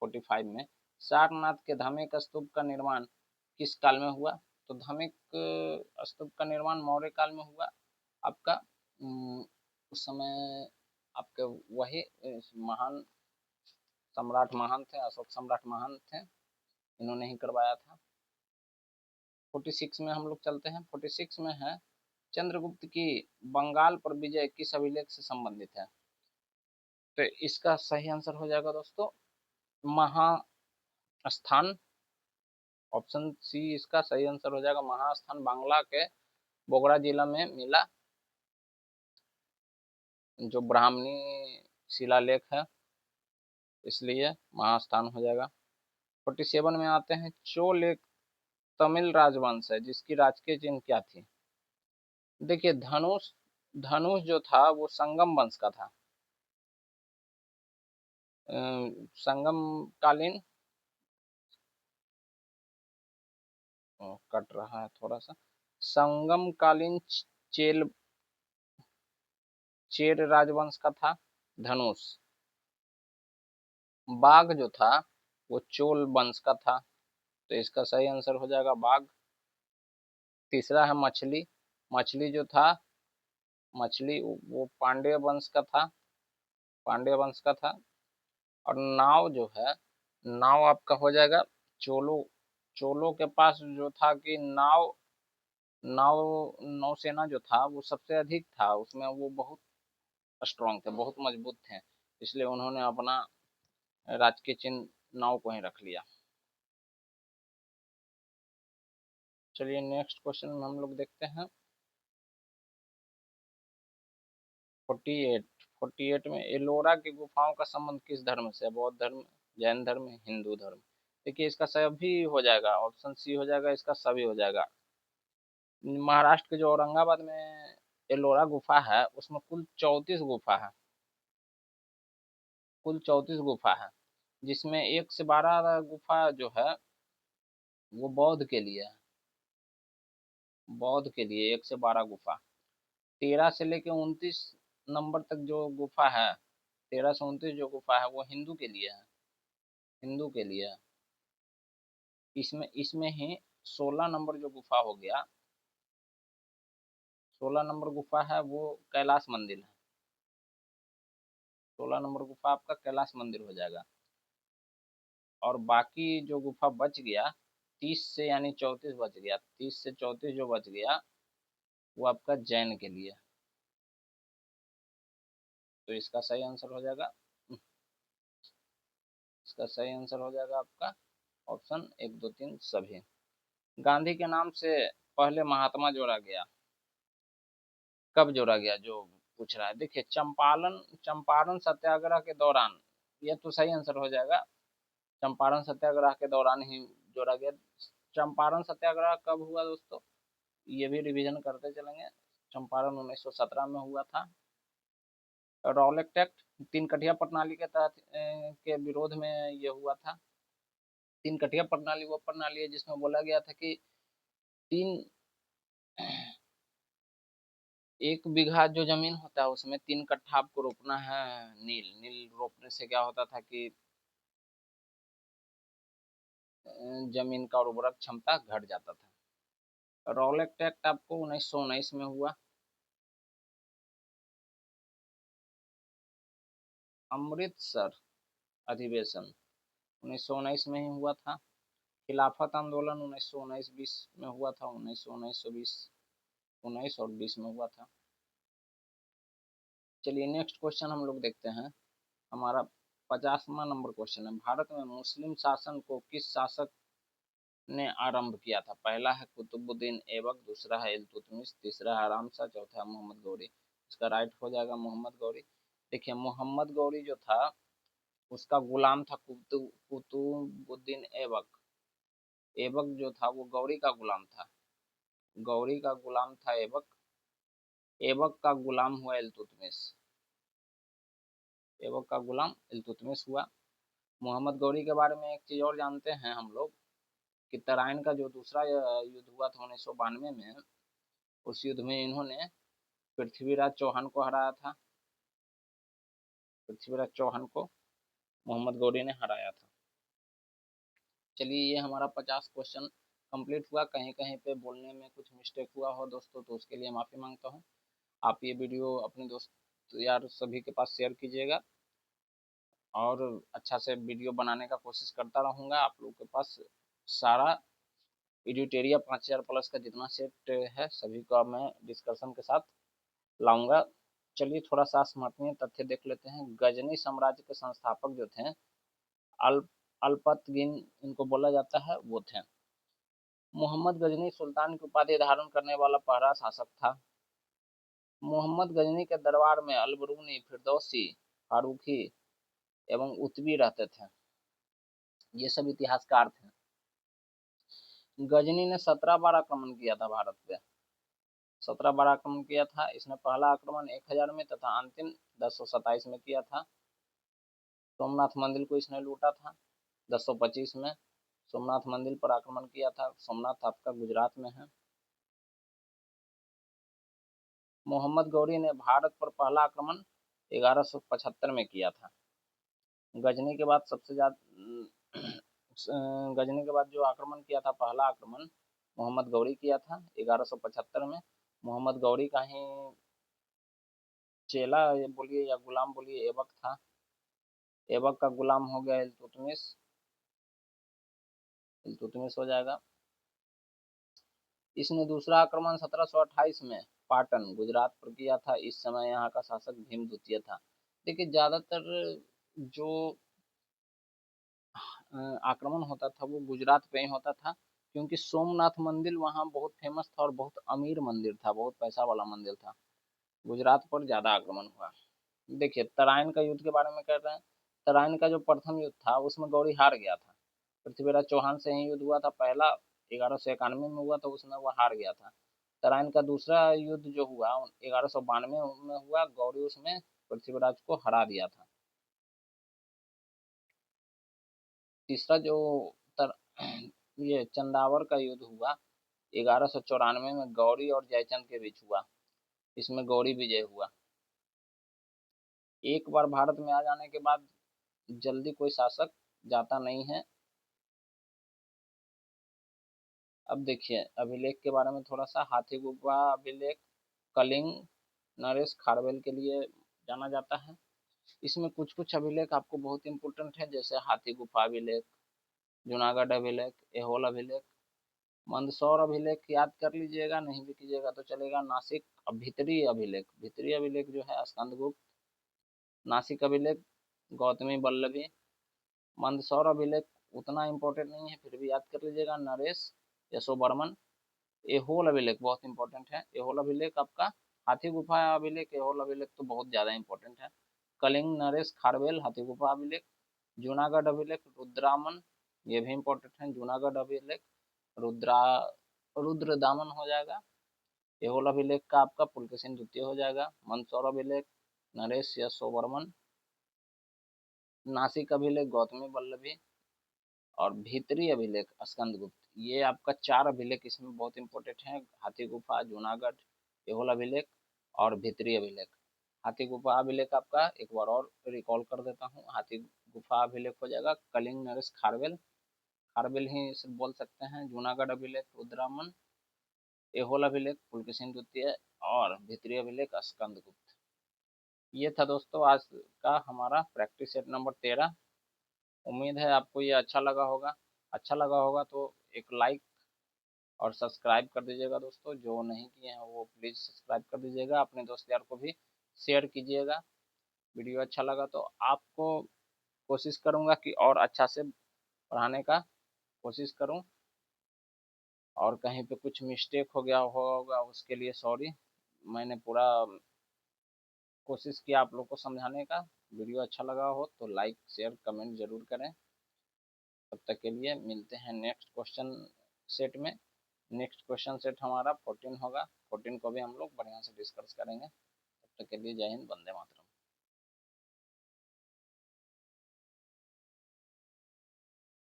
45 में, सारनाथ के धार्मिक स्तूप का निर्माण किस काल में हुआ? तो धार्मिक स्तूप का निर्माण मौर्य काल में हुआ आपका। उस समय आपके वही महान सम्राट महान थे, अशोक सम्राट महान थे, इन्होंने ही करवाया था। 46 में हम लोग चलते हैं। 46 में है, चंद्रगुप्त की बंगाल पर विजय किस अभिलेख से संबंधित है? तो इसका सही आंसर हो जाएगा दोस्तों महास्थान ऑप्शन सी इसका सही आंसर हो जाएगा। महास्थान बांग्ला के बोगरा जिला में मिला, जो ब्राह्मणी शिलालेख है, इसलिए महास्थान हो जाएगा। 47 में आते हैं, चोल एक तमिल राजवंश है जिसकी राजकीय चिन्ह क्या थी। देखिए धनुष, धनुष जो था वो संगम वंश का था। संगम कालीन, कट रहा है थोड़ा सा, संगम कालीन चेल चेर राजवंश का था धनुष। बाघ जो था वो चोल वंश का था, तो इसका सही आंसर हो जाएगा बाघ। तीसरा है मछली, मछली जो था, मछली वो पांड्य वंश का था, पांड्य वंश का था। और नाव जो है, नाव आपका हो जाएगा चोलो, चोलो के पास जो था कि नाव, नाव नौसेना जो था वो सबसे अधिक था, उसमें वो बहुत स्ट्रांग थे, बहुत मजबूत थे, इसलिए उन्होंने अपना राजकीय चिन्ह नाव को ही रख लिया। चलिए नेक्स्ट क्वेश्चन में हम लोग देखते हैं 48। 48 में एलोरा की गुफाओं का संबंध किस धर्म से है। बौद्ध धर्म, जैन धर्म, हिंदू धर्म। देखिए इसका सभी हो जाएगा, ऑप्शन सी हो जाएगा, इसका सभी हो जाएगा। महाराष्ट्र के जो औरंगाबाद में एलोरा गुफा है उसमें कुल 34 गुफा है, कुल 34 गुफा है, जिसमें 1 से 12 गुफा जो है वो बौद्ध के लिए है, बौद्ध के लिए 1 से 12 गुफा। 13 से लेके 29 नंबर तक जो गुफा है, 13 से 29 जो गुफा है वो हिंदू के लिए है, हिंदू के लिए है। इसमें इसमें ही 16 नंबर जो गुफा हो गया, 16 नंबर गुफा है वो कैलाश मंदिर है, 16 नंबर गुफा आपका कैलाश मंदिर हो जाएगा। और बाकी जो गुफा बच गया 30 से, यानी 34 बच गया, 30 से 34 जो बच गया वो आपका जैन के लिए, तो इसका सही आंसर हो जाएगा, इसका सही आंसर हो जाएगा आपका ऑप्शन 1 2 3 सभी। गांधी के नाम से पहले महात्मा जोड़ा गया, कब जोड़ा गया जो पूछ रहा है। देखिए चंपारण, चंपारण सत्याग्रह के दौरान, ये तो सही आंसर हो जाएगा, चंपारण सत्याग्रह के दौरान ही जोड़ा गया। चंपारण सत्याग्रह कब हुआ दोस्तों, ये भी रिवीजन करते चलेंगे। चंपारण 1917 में हुआ था। रॉलेट एक्ट, तीन कठिया प्रणाली के तहत के विरोध में ये हुआ था। तीन कठिया प्रणाली वो प्रणाली है जिसमें बोला गया था कि तीन, 1 बीघा जो जमीन होता है उसमें 3 कट्ठा आपको रोपना है नील। नील रोपने से क्या होता था कि जमीन का उर्वरक क्षमता घट जाता था। रॉलेट एक्ट आपको 1919 में हुआ। अमृतसर अधिवेशन 1919 में ही हुआ था। खिलाफत आंदोलन 1919-20 में हुआ था, 1919-20, 19 और 20 में हुआ था। चलिए नेक्स्ट क्वेश्चन हम लोग देखते हैं, हमारा 50वां नंबर क्वेश्चन है। भारत में मुस्लिम शासन को किस शासक ने आरंभ किया था। पहला है कुतुबुद्दीन ऐबक, दूसरा है इल्तुतमिश, तीसरा है आराम शाह, चौथा है मोहम्मद गौरी। इसका राइट हो जाएगा मोहम्मद गौरी। देखिए मोहम्मद गौरी जो था उसका गुलाम था कुतुबुद्दीन ऐबक। ऐबक जो था वो गौरी का गुलाम था, गौरी का गुलाम था ऐबक। ऐबक का गुलाम हुआ इल्तुतमिश, ऐबक का गुलाम इल्तुतमिश हुआ। मोहम्मद गौरी के बारे में एक चीज और जानते हैं हम लोग कि तराइन का जो दूसरा युद्ध हुआ था 1992 में, उस युद्ध में इन्होंने पृथ्वीराज चौहान को हराया था, पृथ्वीराज चौहान को मोहम्मद गौरी ने हराया था। चलिए ये हमारा 50 क्वेश्चन कंप्लीट हुआ। कहीं कहीं पे बोलने में कुछ मिस्टेक हुआ हो दोस्तों तो उसके लिए माफ़ी मांगता हूँ। आप ये वीडियो अपने दोस्त यार सभी के पास शेयर कीजिएगा, और अच्छा से वीडियो बनाने का कोशिश करता रहूँगा। आप लोगों के पास सारा एडिटेरिया 5000 प्लस का जितना सेट है सभी का मैं डिस्कशन के साथ लाऊंगा। चलिए थोड़ा सा स्मरणीय तथ्य देख लेते हैं। गजनी साम्राज्य के संस्थापक जो थे अल्प अल्पतगिन इनको बोला जाता है, वो थे। मोहम्मद गजनी सुल्तान की उपाधि धारण करने वाला पहला शासक था। मोहम्मद गजनी के दरबार में अल-बरूनी, फिरदौसी, फारूकी एवं उतबी रहते थे। ये सब इतिहासकार थे। गजनी ने 17 बार आक्रमण किया था भारत पे। 17 बार आक्रमण किया था। इसने पहला आक्रमण 1000 में तथा अंतिम 1027 में किया था। सोमनाथ मंदिर को इसने लूटा था 1025 में। सोमनाथ मंदिर पर आक्रमण किया था। सोमनाथ आपका गुजरात में है। मोहम्मद गौरी ने भारत पर पहला आक्रमण 1175 में किया था। गजनी के बाद सबसे ज्यादा गजनी के बाद जो आक्रमण किया था, पहला आक्रमण मोहम्मद गौरी किया था 1175 में। मोहम्मद गौरी का ही चेला बोलिए या गुलाम बोलिए, ऐबक था। ऐबक का गुलाम हो गया इल्तुतमिश। इल्तुतमिश हो जाएगा। इसने दूसरा आक्रमण 1728 में पाटन गुजरात पर किया था। इस समय यहाँ का शासक भीम द्वितीय था। देखिए ज्यादातर जो आक्रमण होता था वो गुजरात पे ही होता था, क्योंकि सोमनाथ मंदिर वहाँ बहुत फेमस था और बहुत अमीर मंदिर था, बहुत पैसा वाला मंदिर था। गुजरात पर ज्यादा आक्रमण हुआ। देखिए तराइन का युद्ध के बारे में कह रहे हैं। तराइन का जो प्रथम युद्ध था उसमें गौरी हार गया था। पृथ्वीराज चौहान से ही युद्ध हुआ था। पहला 1191 में हुआ था, उसमें वो हार गया था। तराइन का दूसरा युद्ध जो हुआ 1192 में हुआ, गौरी उसमें पृथ्वीराज को हरा दिया था। तीसरा जो तर, ये चंदावर का युद्ध हुआ 1194 में, गौरी और जयचंद के बीच हुआ। इसमें गौरी विजय हुआ। एक बार भारत में आ जाने के बाद जल्दी कोई शासक जाता नहीं है। अब देखिए अभिलेख के बारे में थोड़ा सा। हाथी गुफा अभिलेख कलिंग नरेश खारवेल के लिए जाना जाता है। इसमें कुछ कुछ अभिलेख आपको बहुत इंपॉर्टेंट है, जैसे हाथी गुफा अभिलेख, जूनागढ़ अभिलेख, एहोल अभिलेख, मंदसौर अभिलेख याद कर लीजिएगा, नहीं भी कीजिएगा तो चलेगा। नासिक भितरी अभिलेख, भितरी अभिलेख जो है स्कंदगुप्त। नासिक अभिलेख गौतमी बल्लभी। मंदसौर अभिलेख उतना इंपॉर्टेंट नहीं है, फिर भी याद कर लीजिएगा, नरेश यशोवर्मन। एहोल अभिलेख बहुत इंपॉर्टेंट है। एहोल अभिलेख आपका, हाथी गुफा अभिलेख, एहोल अभिलेख तो बहुत ज्यादा इंपॉर्टेंट है। कलिंग नरेश खारवेल, हाथी गुफा अभिलेख। जूनागढ़ अभिलेख रुद्रामन, ये भी इंपॉर्टेंट है। जूनागढ़ अभिलेख रुद्रा रुद्र दामन हो जाएगा। एहोल अभिलेख का आपका पुलकेशिन द्वितीय हो जाएगा। मंदसौर अभिलेख नरेश यशोवर्मन। नासिक अभिलेख गौतमी बल्लभी। और भीतरी अभिलेख स्कंदगुप्त। ये आपका 4 अभिलेख इसमें बहुत इंपॉर्टेंट है। हाथी गुफा, जूनागढ़, एहोल अभिलेख और भीतरी अभिलेख। हाथी गुफा अभिलेख आपका एक बार और रिकॉल कर देता हूँ। हाथी गुफा अभिलेख हो जाएगा कलिंग नरेश खारवेल, खारवेल ही सिर्फ बोल सकते हैं। जूनागढ़ अभिलेख रुद्रामन। एहोल अभिलेख पुलकेशिन द्वितीय और भीतरी अभिलेख स्कंदगुप्त। ये था दोस्तों आज का हमारा प्रैक्टिस सेट नंबर 13। उम्मीद है आपको ये अच्छा लगा होगा। अच्छा लगा होगा तो एक लाइक और सब्सक्राइब कर दीजिएगा दोस्तों। जो नहीं किए हैं वो प्लीज़ सब्सक्राइब कर दीजिएगा। अपने दोस्त यार को भी शेयर कीजिएगा। वीडियो अच्छा लगा तो आपको कोशिश करूँगा कि और अच्छा से पढ़ाने का कोशिश करूँ, और कहीं पे कुछ मिस्टेक हो गया होगा उसके लिए सॉरी। मैंने पूरा कोशिश किया आप लोग को समझाने का। वीडियो अच्छा लगा हो तो लाइक शेयर कमेंट जरूर करें। तब तक के लिए मिलते हैं नेक्स्ट क्वेश्चन सेट में। नेक्स्ट क्वेश्चन सेट हमारा 14 होगा। 14 को भी हम लोग बढ़िया से डिस्कस करेंगे। तब तक के लिए जय हिंद, वंदे।